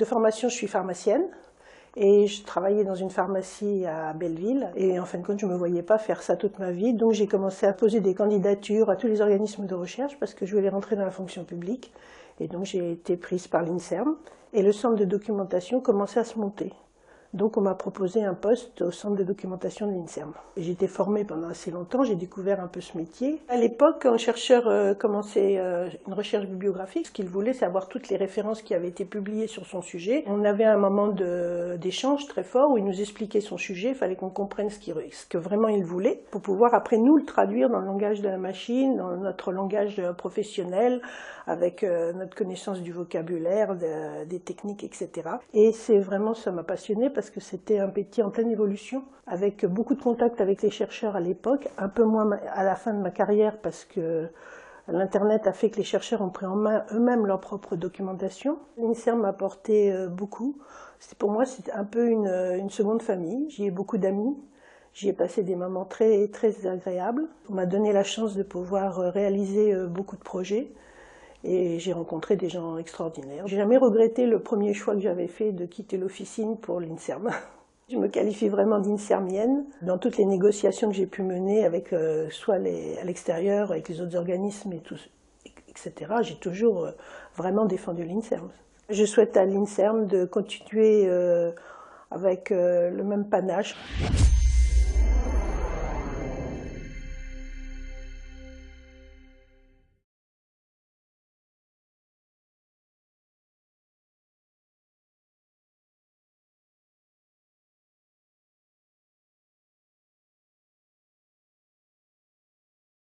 formation, je suis pharmacienne et je travaillais dans une pharmacie à Belleville. Et en fin de compte, je ne me voyais pas faire ça toute ma vie. Donc j'ai commencé à poser des candidatures à tous les organismes de recherche parce que je voulais rentrer dans la fonction publique. Et donc j'ai été prise par l'INSERM et le centre de documentation commençait à se monter. Donc on m'a proposé un poste au centre de documentation de l'INSERM. J'ai été formée pendant assez longtemps, j'ai découvert un peu ce métier. À l'époque, un chercheur commençait une recherche bibliographique. Ce qu'il voulait, c'est avoir toutes les références qui avaient été publiées sur son sujet. On avait un moment d'échange très fort où il nous expliquait son sujet. Il fallait qu'on comprenne ce que vraiment il voulait pour pouvoir après nous le traduire dans le langage de la machine, dans notre langage professionnel, avec notre connaissance du vocabulaire, des techniques, etc. Et c'est vraiment, ça m'a passionnée parce que c'était un métier en pleine évolution, avec beaucoup de contacts avec les chercheurs à l'époque, un peu moins à la fin de ma carrière parce que l'Internet a fait que les chercheurs ont pris en main eux-mêmes leur propre documentation. L'INSERM m'a apporté beaucoup. Pour moi, c'est un peu une seconde famille. J'y ai beaucoup d'amis. J'y ai passé des moments très, très agréables. On m'a donné la chance de pouvoir réaliser beaucoup de projets. Et j'ai rencontré des gens extraordinaires. J'ai jamais regretté le premier choix que j'avais fait de quitter l'officine pour l'INSERM. Je me qualifie vraiment d'insermienne. Dans toutes les négociations que j'ai pu mener avec soit à l'extérieur, avec les autres organismes et tout, etc., j'ai toujours vraiment défendu l'INSERM. Je souhaite à l'INSERM de continuer avec le même panache.